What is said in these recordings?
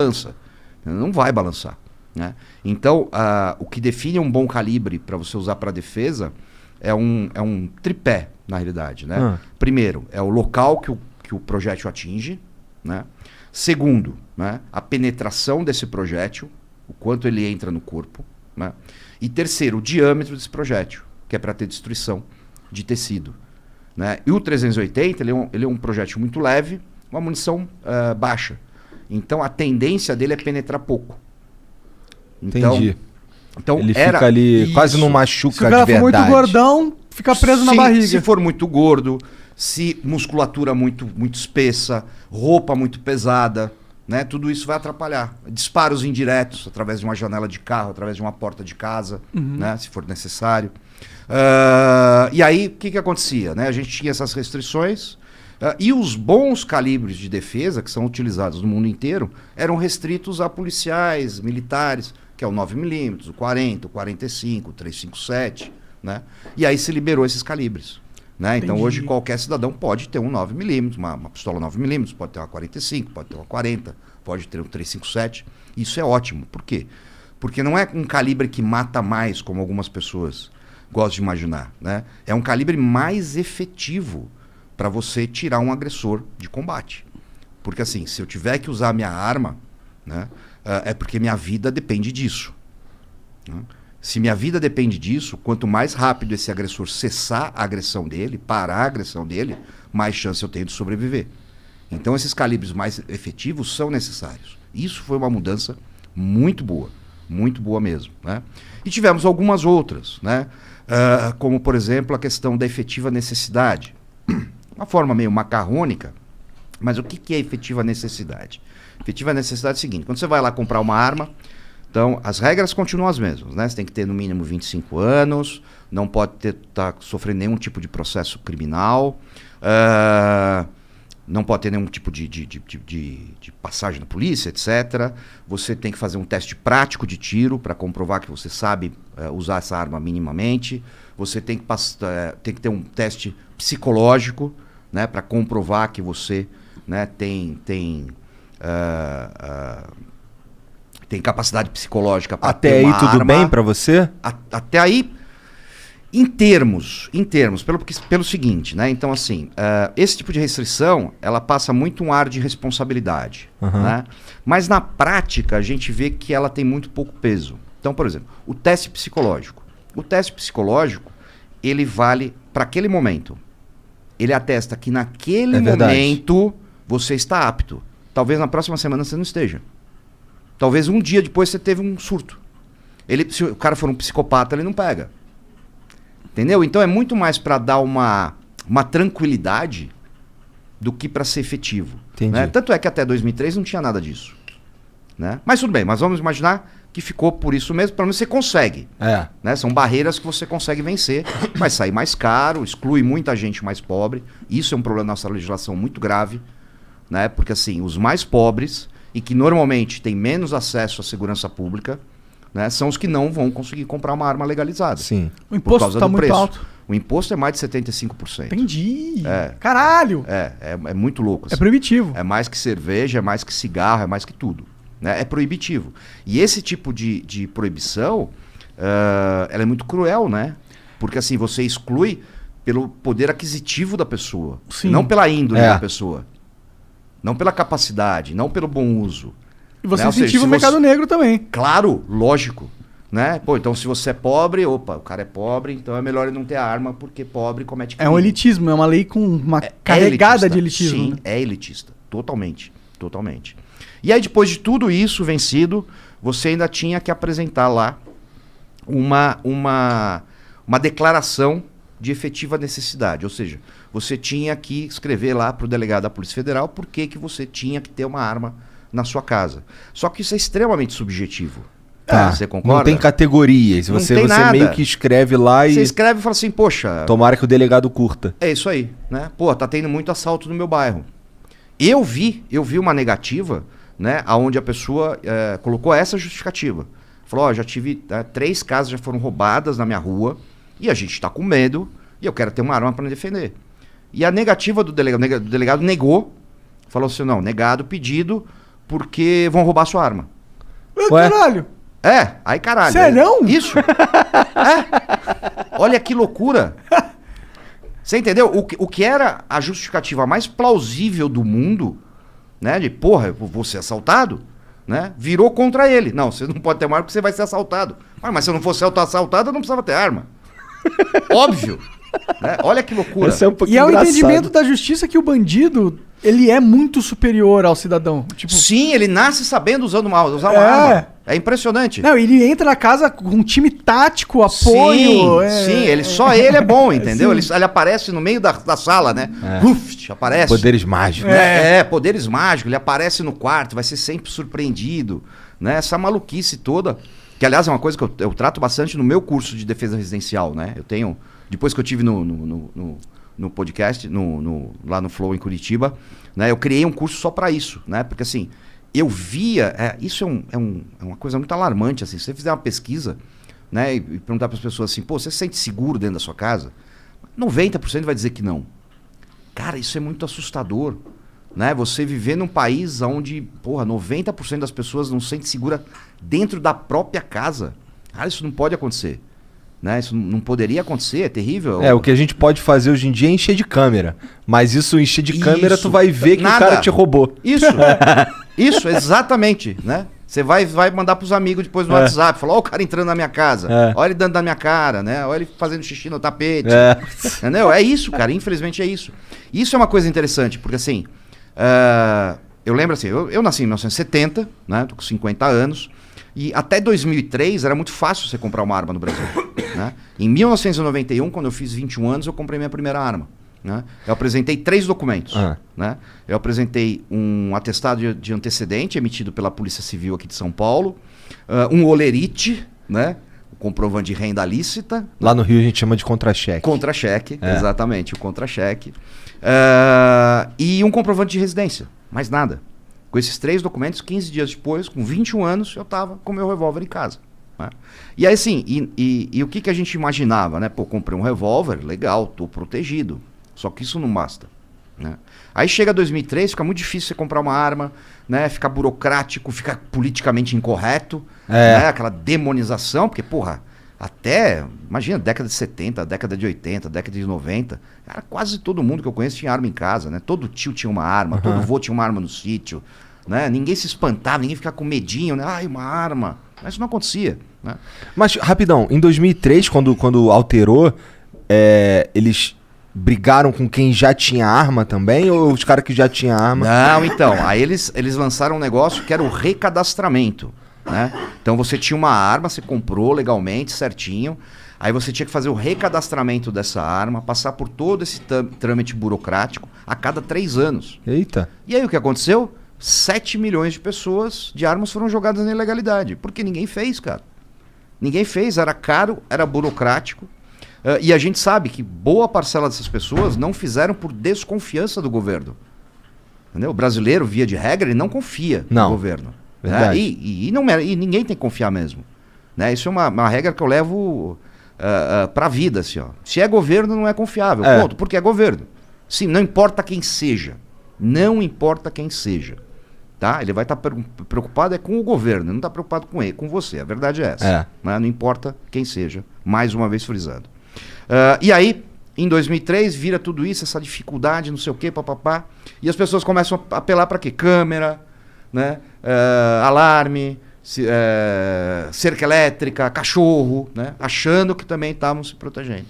balança. Não vai balançar, né? Então, o que define um bom calibre para você usar para defesa é um tripé, na realidade, né? Primeiro, é o local que o projétil atinge, né? Segundo, né, a penetração desse projétil, o quanto ele entra no corpo, né? E terceiro, o diâmetro desse projétil, que é para ter destruição de tecido, né? E o 380, ele é um projétil muito leve, uma munição baixa. Então a tendência dele é penetrar pouco. Então, entendi. Então ele fica ali, isso. Quase não machuca de verdade. Se o cara for muito gordão, fica preso na barriga. Se for muito gordo, se musculatura muito espessa, roupa muito pesada, né? Tudo isso vai atrapalhar. Disparos indiretos, através de uma janela de carro, através de uma porta de casa, né? Se for necessário. E aí, o que acontecia? Né? A gente tinha essas restrições, e os bons calibres de defesa, que são utilizados no mundo inteiro, eram restritos a policiais, militares, que é o 9mm, o 40, o 45, o 357, né? E aí se liberou esses calibres. Né? Então hoje qualquer cidadão pode ter um 9mm, uma pistola 9mm, pode ter uma 45, pode ter uma 40, pode ter um 357. Isso é ótimo. Por quê? Porque não é um calibre que mata mais, como algumas pessoas gostam de imaginar. Né? É um calibre mais efetivo para você tirar um agressor de combate. Porque assim, se eu tiver que usar a minha arma, né, é porque minha vida depende disso. Né? Se minha vida depende disso, quanto mais rápido esse agressor cessar a agressão dele, parar a agressão dele, mais chance eu tenho de sobreviver. Então esses calibres mais efetivos são necessários. Isso foi uma mudança muito boa mesmo. Né? E tivemos algumas outras, né? Como por exemplo a questão da efetiva necessidade. Uma forma meio macarrônica, mas o que é efetiva necessidade? Efetiva necessidade é o seguinte: quando você vai lá comprar uma arma, então, as regras continuam as mesmas, né? Você tem que ter no mínimo 25 anos, não pode estar sofrendo nenhum tipo de processo criminal, não pode ter nenhum tipo de passagem na polícia, etc. Você tem que fazer um teste prático de tiro para comprovar que você sabe usar essa arma minimamente. Você tem que ter um teste psicológico, né, para comprovar que você, né, tem capacidade psicológica para ter uma arma. Até aí tudo bem para você? Até aí, em termos, pelo seguinte, né? Então assim, esse tipo de restrição, ela passa muito um ar de responsabilidade, né? Mas na prática a gente vê que ela tem muito pouco peso. Então, por exemplo, o teste psicológico. O teste psicológico, ele vale para aquele momento. Ele atesta que naquele momento você está apto. Talvez na próxima semana você não esteja. Talvez um dia depois você teve um surto. Se o cara for um psicopata, ele não pega. Entendeu? Então é muito mais para dar uma tranquilidade do que para ser efetivo. Né? Tanto é que até 2003 não tinha nada disso. Né? Mas tudo bem, mas vamos imaginar que ficou por isso mesmo, pelo menos você consegue. Né? São barreiras que você consegue vencer, vai sair mais caro, exclui muita gente mais pobre. Isso é um problema da nossa legislação muito grave, né? Porque assim, os mais pobres e que normalmente têm menos acesso à segurança pública, né, são os que não vão conseguir comprar uma arma legalizada. Sim. O imposto está muito alto. O imposto é mais de 75%. Entendi. Caralho! É muito louco. Assim. É proibitivo. É mais que cerveja, é mais que cigarro, é mais que tudo. Né? É proibitivo. E esse tipo de proibição, ela é muito cruel, né? Porque assim, você exclui pelo poder aquisitivo da pessoa. Sim. Não pela índole da pessoa. Não pela capacidade, não pelo bom uso. E você incentiva o mercado negro também. Claro, lógico. Né? Pô, então se você é pobre, o cara é pobre, então é melhor ele não ter arma, porque pobre comete crime. É um elitismo, é uma lei com uma carregada de elitismo. Sim, é elitista. Totalmente. E aí depois de tudo isso vencido, você ainda tinha que apresentar lá uma declaração de efetiva necessidade. Ou seja, você tinha que escrever lá para o delegado da Polícia Federal por que você tinha que ter uma arma na sua casa. Só que isso é extremamente subjetivo. Você concorda? Não tem categorias. Você meio que escreve lá e... Você escreve e fala assim, poxa... Tomara que o delegado curta. É isso aí, né? Pô, tá tendo muito assalto no meu bairro. Eu vi uma negativa, né? Onde a pessoa colocou essa justificativa. Falou, já tive 3 casas já foram roubadas na minha rua e a gente tá com medo e eu quero ter uma arma para me defender. E a negativa do delegado negou. Falou assim, não, negado o pedido porque vão roubar sua arma. Caralho! Aí caralho. Sério? Isso. Olha que loucura. Você entendeu? O que era a justificativa mais plausível do mundo, né? De, porra, eu vou ser assaltado, né? Virou contra ele. Não, você não pode ter uma arma porque você vai ser assaltado. Mas se eu não fosse assaltado, eu não precisava ter arma. Óbvio. Né? Olha que loucura. E é o entendimento da justiça que o bandido, ele é muito superior ao cidadão. Tipo... Sim, ele nasce sabendo usar uma arma. É impressionante. Não, ele entra na casa com um time tático, apoio. Sim, só ele é bom, entendeu? Ele aparece no meio da sala, né? Aparece. Poderes mágicos. Poderes mágicos. Ele aparece no quarto, vai ser sempre surpreendido. Né? Essa maluquice toda, que aliás é uma coisa que eu trato bastante no meu curso de defesa residencial, né? Eu tenho... Depois que eu tive no podcast, lá no Flow em Curitiba, né, eu criei um curso só para isso, né? Porque assim, eu via... isso é uma coisa muito alarmante, assim. Se você fizer uma pesquisa, né, e perguntar para as pessoas assim, pô, você se sente seguro dentro da sua casa? 90% vai dizer que não. Cara, isso é muito assustador, né? Você viver num país onde, porra, 90% das pessoas não se sente segura dentro da própria casa. Cara, isso não pode acontecer. Né? Isso não poderia acontecer, é terrível. O que a gente pode fazer hoje em dia é encher de câmera. Mas encher de câmera, tu vai ver que o cara te roubou. Isso, exatamente. Né? Você vai mandar pros amigos depois no WhatsApp, falar, ó o cara entrando na minha casa, olha ele dando na minha cara, né? Olha ele fazendo xixi no tapete. Entendeu? É isso, cara, infelizmente é isso. Isso é uma coisa interessante, porque assim, eu lembro assim, eu nasci em 1970, né? Tô com 50 anos. E até 2003 era muito fácil você comprar uma arma no Brasil. Né? Em 1991, quando eu fiz 21 anos, eu comprei minha primeira arma. Né? Eu apresentei 3 documentos. Né? Eu apresentei um atestado de antecedente emitido pela Polícia Civil aqui de São Paulo, um olerite, né? O comprovante de renda lícita. Lá no Rio a gente chama de contra-cheque. Contra-cheque, exatamente, o contra-cheque. E um comprovante de residência, mais nada. Com esses 3 documentos, 15 dias depois, com 21 anos, eu estava com o meu revólver em casa. Né? E aí, assim, e o que a gente imaginava, né? Pô, comprei um revólver, legal, tô protegido. Só que isso não basta. Né? Aí chega 2003, fica muito difícil você comprar uma arma, né? Fica burocrático, fica politicamente incorreto, né? Aquela demonização, porque, porra, até, imagina, década de 70, década de 80, década de 90, cara, quase todo mundo que eu conheço tinha arma em casa, né? Todo tio tinha uma arma, todo vô tinha uma arma no sítio, né? Ninguém se espantava, ninguém ficava com medinho, né? Ai, uma arma. Mas isso não acontecia, né? Mas, rapidão, em 2003, quando alterou, eles brigaram com quem já tinha arma também, ou os caras que já tinham arma? Não, então, aí eles lançaram um negócio que era o recadastramento. Né? Então você tinha uma arma, você comprou legalmente, certinho. Aí você tinha que fazer o recadastramento dessa arma, passar por todo esse trâmite burocrático a cada 3 anos. Eita. E aí o que aconteceu? 7 milhões de pessoas de armas foram jogadas na ilegalidade. Porque ninguém fez, cara. Ninguém fez, era caro, era burocrático. E a gente sabe que boa parcela dessas pessoas não fizeram por desconfiança do governo. Entendeu? O brasileiro, via de regra, ele não confia no governo. Né? E ninguém tem que confiar mesmo. Né? Isso é uma regra que eu levo pra vida. Assim, ó. Se é governo, não é confiável. Ponto. Porque é governo. Sim, não importa quem seja. Não importa quem seja. Tá? Ele vai estar preocupado com o governo, não está preocupado com ele, com você. A verdade é essa. Né? Não importa quem seja. Mais uma vez frisando. E aí, em 2003, vira tudo isso, essa dificuldade, não sei o quê, papapá. E as pessoas começam a apelar para quê? Câmera, né? Alarme, cerca elétrica, cachorro, né? Achando que também estavam se protegendo.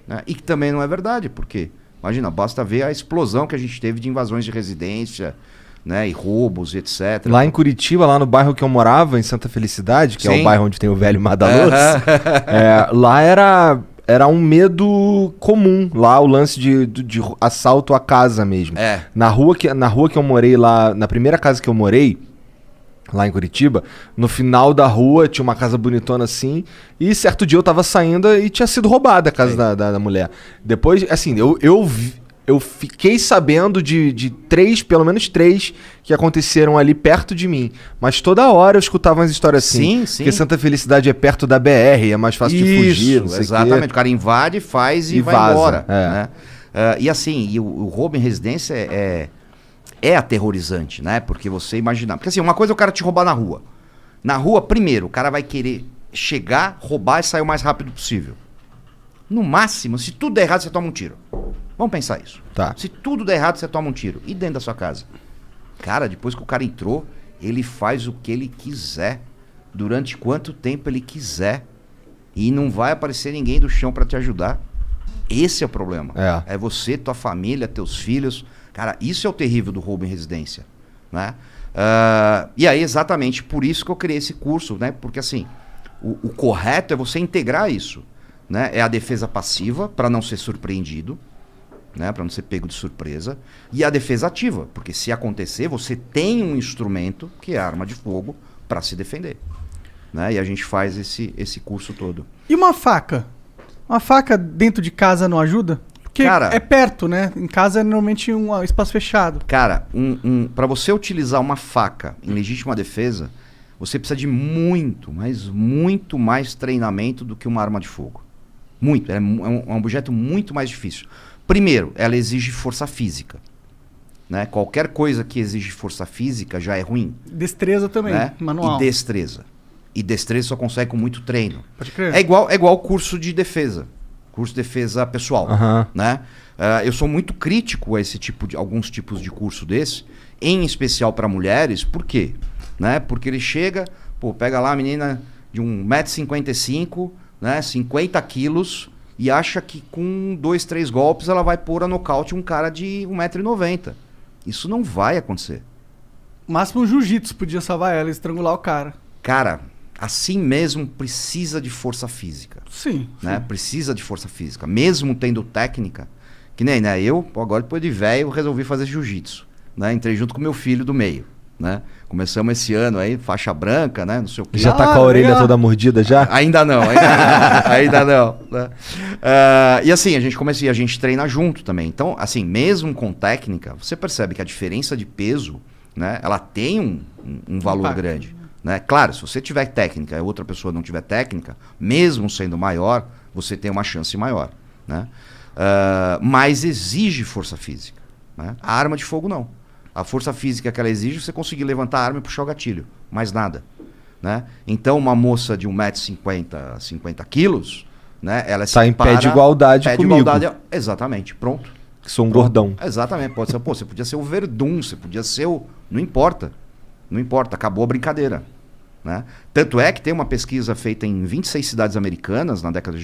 Né? E que também não é verdade, porque, imagina, basta ver a explosão que a gente teve de invasões de residência, né? E roubos, etc. Lá em Curitiba, lá no bairro que eu morava, em Santa Felicidade, que é o bairro onde tem o velho Madaloso, lá era um medo comum, lá o lance de assalto à casa mesmo. Na rua que eu morei lá, na primeira casa que eu morei, lá em Curitiba, no final da rua tinha uma casa bonitona assim, e certo dia eu tava saindo e tinha sido roubada a casa da mulher. Depois, assim, eu fiquei sabendo de pelo menos três que aconteceram ali perto de mim. Mas toda hora eu escutava umas histórias assim. Sim. Porque Santa Felicidade é perto da BR, é mais fácil de fugir. Exatamente. O cara invade, faz e vai vaza, embora. Né? E assim, o roubo em residência é aterrorizante, né? Porque você imagina... Porque assim, uma coisa é o cara te roubar na rua. Na rua, primeiro, o cara vai querer chegar, roubar e sair o mais rápido possível. No máximo, se tudo der errado, você toma um tiro. Vamos pensar isso. Tá. Se tudo der errado, você toma um tiro. E dentro da sua casa? Cara, depois que o cara entrou, ele faz o que ele quiser. Durante quanto tempo ele quiser. E não vai aparecer ninguém do chão pra te ajudar. Esse é o problema. É você, tua família, teus filhos. Cara, isso é o terrível do roubo em residência, né? E aí, exatamente por isso que eu criei esse curso, né? Porque assim, o correto é você integrar isso, né? É a defesa passiva, para não ser surpreendido, né? Para não ser pego de surpresa. E a defesa ativa, porque se acontecer, você tem um instrumento, que é a arma de fogo, para se defender, né? E a gente faz esse curso todo. E uma faca? Uma faca dentro de casa não ajuda? Porque cara, é perto, né? Em casa é normalmente um espaço fechado. Cara, para você utilizar uma faca em legítima defesa, você precisa de muito, mas muito mais treinamento do que uma arma de fogo. Muito. É um objeto muito mais difícil. Primeiro, ela exige força física, né? Qualquer coisa que exige força física já é ruim. Destreza também, né? manual. E destreza. E destreza só consegue com muito treino. Pode crer. É igual curso de defesa. Curso de defesa pessoal, né? Eu sou muito crítico a alguns tipos de curso desse, em especial para mulheres. Por quê? Né? Porque ele chega, pega lá a menina de 1,55 m, né, 50 quilos, e acha que com 2, 3 golpes ela vai pôr a nocaute um cara de 1,90 m. Isso não vai acontecer. Máximo um jiu-jitsu podia salvar ela, estrangular o cara. Cara, assim mesmo precisa de força física. Sim. Né? Precisa de força física. Mesmo tendo técnica, que nem, né? Eu, agora depois de velho, resolvi fazer jiu-jitsu. Né? Entrei junto com meu filho do meio. Né? Começamos esse ano aí, faixa branca, né? Não sei o que. Já tá com a orelha toda mordida já? Ainda não, ainda não. Né? E assim, a gente treina junto também. Então, assim, mesmo com técnica, você percebe que a diferença de peso, né? Ela tem um valor grande. Né? Claro, se você tiver técnica e outra pessoa não tiver técnica, mesmo sendo maior, você tem uma chance maior. Né? Mas exige força física. Né? A arma de fogo não. A força física que ela exige é você conseguir levantar a arma e puxar o gatilho. Mais nada. Né? Então, uma moça de 1,50 m, 50 quilos, né? Ela tá em pé de igualdade comigo. Exatamente, pronto. Que sou um gordão. Exatamente, pode ser. Você podia ser o Verdun, você podia ser o... Não importa. Não importa, acabou a brincadeira. Né? Tanto é que tem uma pesquisa feita em 26 cidades americanas na década de